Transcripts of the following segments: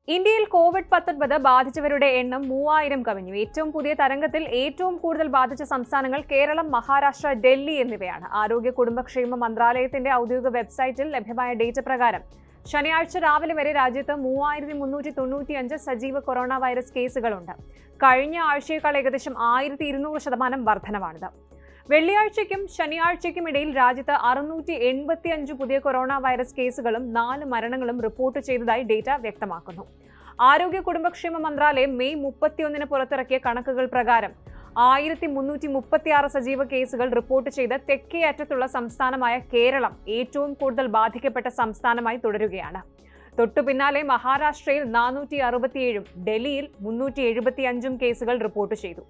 ഇന്ത്യയിൽ കോവിഡ്-19 ബാധിച്ചവരുടെ എണ്ണം 3000 കവിഞ്ഞു. ഏറ്റവും പുതിയ തരംഗത്തിൽ ഏറ്റവും കൂടുതൽ ബാധിച്ച സംസ്ഥാനങ്ങൾ കേരളം, മഹാരാഷ്ട്ര, ഡൽഹി എന്നിവയാണ്. ആരോഗ്യ കുടുംബക്ഷേമ മന്ത്രാലയത്തിന്റെ ഔദ്യോഗിക വെബ്സൈറ്റിൽ ലഭ്യമായ ഡേറ്റ പ്രകാരം ശനിയാഴ്ച രാവിലെ വരെ രാജ്യത്ത് 3395 സജീവ കൊറോണ വൈറസ് കേസുകളുണ്ട്. കഴിഞ്ഞ ആഴ്ചയേക്കാൾ ഏകദേശം 1200% വർധനവാണിത്. വെള്ളിയാഴ്ചയ്ക്കും ശനിയാഴ്ചയ്ക്കും ഇടയിൽ രാജ്യത്ത് 685 പുതിയ കൊറോണ വൈറസ് കേസുകളും 4 മരണങ്ങളും റിപ്പോർട്ട് ചെയ്തതായി ഡേറ്റ വ്യക്തമാക്കുന്നു. ആരോഗ്യ കുടുംബക്ഷേമ മന്ത്രാലയം മെയ് 31 പുറത്തിറക്കിയ കണക്കുകൾ പ്രകാരം 1336 സജീവ കേസുകൾ റിപ്പോർട്ട് ചെയ്ത് തെക്കേ അറ്റത്തുള്ള സംസ്ഥാനമായ കേരളം ഏറ്റവും കൂടുതൽ ബാധിക്കപ്പെട്ട സംസ്ഥാനമായി തുടരുകയാണ്. തൊട്ടു പിന്നാലെ മഹാരാഷ്ട്രയിൽ 467ഉം ഡൽഹിയിൽ 375ഉം കേസുകൾ റിപ്പോർട്ട് ചെയ്തു.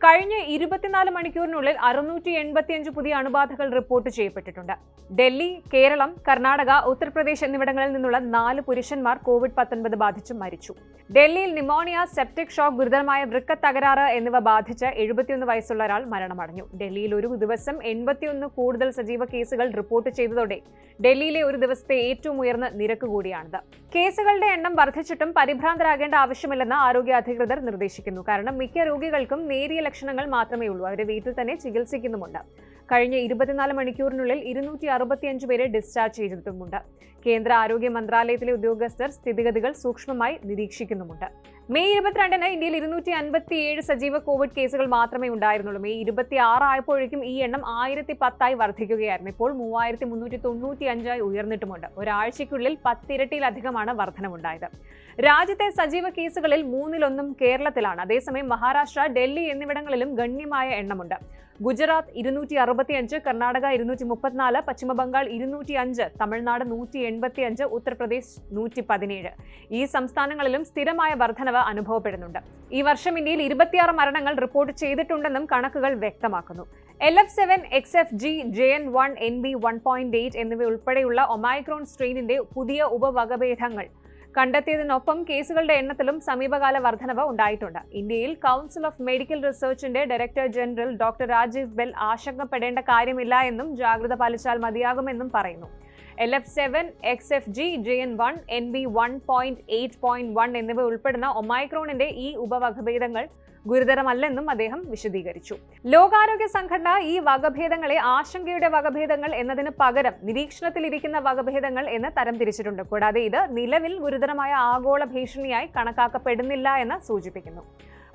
കഴിഞ്ഞ 24 മണിക്കൂറിനുള്ളിൽ 685 പുതിയ അണുബാധകൾ റിപ്പോർട്ട് ചെയ്യപ്പെട്ടിട്ടുണ്ട്. ഡൽഹി, കേരളം, കർണാടക, ഉത്തർപ്രദേശ് എന്നിവിടങ്ങളിൽ നിന്നുള്ള 4 പുരുഷന്മാർ കോവിഡ്-19 ബാധിച്ച് മരിച്ചു. ഡൽഹിയിൽ ന്യൂമോണിയ, സെപ്റ്റിക് ഷോക്ക്, ഗുരുതരമായ വൃക്ക തകരാറ് എന്നിവ ബാധിച്ച് 71 വയസ്സുള്ള ഒരാൾ മരണമടഞ്ഞു. ഡൽഹിയിൽ ഒരു ദിവസം 81 കൂടുതൽ സജീവ കേസുകൾ റിപ്പോർട്ട് ചെയ്തതോടെ ഡൽഹിയിലെ ഒരു ദിവസത്തെ ഏറ്റവും ഉയർന്ന നിരക്ക് കൂടിയാണിത്. കേസുകളുടെ എണ്ണം വർദ്ധിച്ചിട്ടും പരിഭ്രാന്തരാകേണ്ട ആവശ്യമില്ലെന്ന് ആരോഗ്യ അധികൃതർ നിർദ്ദേശിക്കുന്നു. കാരണം മിക്ക രോഗികൾക്കും നേരിയ ലക്ഷണങ്ങൾ മാത്രമേ ഉള്ളൂ. അവരെ വീട്ടിൽ തന്നെ ചികിത്സിക്കുന്നുമുണ്ട്. കഴിഞ്ഞ 24 മണിക്കൂറിനുള്ളിൽ 265 പേരെ ഡിസ്ചാർജ് ചെയ്തിട്ടുമുണ്ട്. കേന്ദ്ര ആരോഗ്യ മന്ത്രാലയത്തിലെ ഉദ്യോഗസ്ഥർ സ്ഥിതിഗതികൾ സൂക്ഷ്മമായി നിരീക്ഷിക്കുന്നുമുണ്ട്. മെയ് 22 ഇന്ത്യയിൽ 257 സജീവ കോവിഡ് കേസുകൾ മാത്രമേ ഉണ്ടായിരുന്നുള്ളൂ. മെയ് 26 ആയപ്പോഴേക്കും ഈ എണ്ണം 1010 വർദ്ധിക്കുകയായിരുന്നു. ഇപ്പോൾ 3395 ഉയർന്നിട്ടുമുണ്ട്. ഒരാഴ്ചയ്ക്കുള്ളിൽ 10 ഇരട്ടിയിലധികമാണ് വർധനവുണ്ടായത്. രാജ്യത്തെ സജീവ കേസുകളിൽ 1/3 കേരളത്തിലാണ്. അതേസമയം മഹാരാഷ്ട്ര, ഡൽഹി എന്നിവിടങ്ങളിലും ഗണ്യമായ എണ്ണമുണ്ട്. ഗുജറാത്ത് 265, കർണാടക 234, പശ്ചിമബംഗാൾ 205, തമിഴ്നാട് 185, ഉത്തർപ്രദേശ് 117. ഈ സംസ്ഥാനങ്ങളിലും സ്ഥിരമായ വർധനവ് അനുഭവപ്പെടുന്നുണ്ട്. ഈ വർഷം ഇന്ത്യയിൽ 26 മരണങ്ങൾ റിപ്പോർട്ട് ചെയ്തിട്ടുണ്ടെന്നും കണക്കുകൾ വ്യക്തമാക്കുന്നു. LF7, XFG, JN1, NB 1.8 എന്നിവ ഉൾപ്പെടെയുള്ള ഒമൈക്രോൺ സ്ട്രെയിനിന്റെ പുതിയ ഉപവകഭേദങ്ങൾ കണ്ടെത്തിയതിനൊപ്പം കേസുകളുടെ എണ്ണത്തിലും സമീപകാല വർധനവ് ഉണ്ടായിട്ടുണ്ട്. ഇന്ത്യയിൽ കൗൺസിൽ ഓഫ് മെഡിക്കൽ റിസർച്ചിന്റെ director general doctor Rajeev Bahl ആശങ്കപ്പെടേണ്ട കാര്യമില്ല എന്നും ജാഗ്രത പാലിച്ചാൽ മതിയാകുമെന്നും പറയുന്നു. LF7, XFG, JN1, NB 1.8.1 എന്നിവ ഉൾപ്പെടുന്ന ഒമൈക്രോണിന്റെ ഈ ഉപവകഭേദങ്ങൾ ഗുരുതരമല്ലെന്നും അദ്ദേഹം വിശദീകരിച്ചു. ലോകാരോഗ്യ സംഘടന ഈ വകഭേദങ്ങളെ ആശങ്കയുടെ വകഭേദങ്ങൾ എന്നതിന് പകരം നിരീക്ഷണത്തിലിരിക്കുന്ന വകഭേദങ്ങൾ എന്ന് തരംതിരിച്ചിട്ടുണ്ട്. കൂടാതെ ഇത് നിലവിൽ ഗുരുതരമായ ആഗോള ഭീഷണിയായി കണക്കാക്കപ്പെടുന്നില്ല എന്ന് സൂചിപ്പിക്കുന്നു.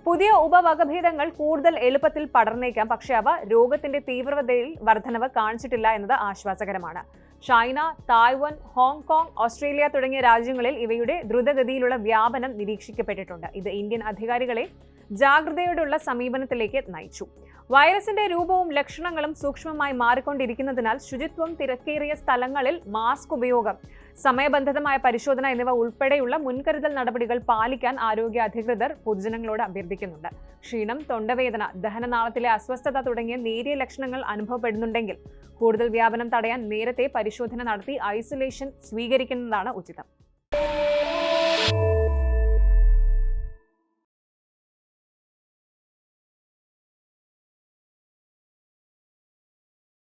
പുതിയ ഉപവകഭേദങ്ങൾ കൂടുതൽ എളുപ്പത്തിൽ പടർന്നേക്കാം, പക്ഷേ അവ രോഗത്തിന്റെ തീവ്രതയിൽ വർധനവ് കാണിച്ചിട്ടില്ല എന്നത് ആശ്വാസകരമാണ്. ചൈന, തായ്വാൻ, ഹോങ്കോങ്, ഓസ്ട്രേലിയ തുടങ്ങിയ രാജ്യങ്ങളിൽ ഇവയുടെ ദ്രുതഗതിയിലുള്ള വ്യാപനം നിരീക്ഷിക്കപ്പെട്ടിട്ടുണ്ട്. ഇത് ഇന്ത്യൻ അധികാരികളെ ജാഗ്രതയോടുള്ള സമീപനത്തിലേക്ക് നയിച്ചു. വൈറസിന്റെ രൂപവും ലക്ഷണങ്ങളും സൂക്ഷ്മമായി മാറിക്കൊണ്ടിരിക്കുന്നതിനാൽ ശുചിത്വം, തിരക്കേറിയ സ്ഥലങ്ങളിൽ മാസ്ക് ഉപയോഗം, സമയബന്ധിതമായ പരിശോധന എന്നിവ ഉൾപ്പെടെയുള്ള മുൻകരുതൽ നടപടികൾ പാലിക്കാൻ ആരോഗ്യ അധികൃതർ പൊതുജനങ്ങളോട് അഭ്യർത്ഥിക്കുന്നുണ്ട്. ക്ഷീണം, തൊണ്ടവേദന, ദഹനനാളത്തിലെ അസ്വസ്ഥത തുടങ്ങിയ നേരിയ ലക്ഷണങ്ങൾ അനുഭവപ്പെടുന്നുണ്ടെങ്കിൽ കൂടുതൽ വ്യാപനം തടയാൻ നേരത്തെ പരിശോധന നടത്തി ഐസൊലേഷൻ സ്വീകരിക്കുന്നതാണ് ഉചിതം.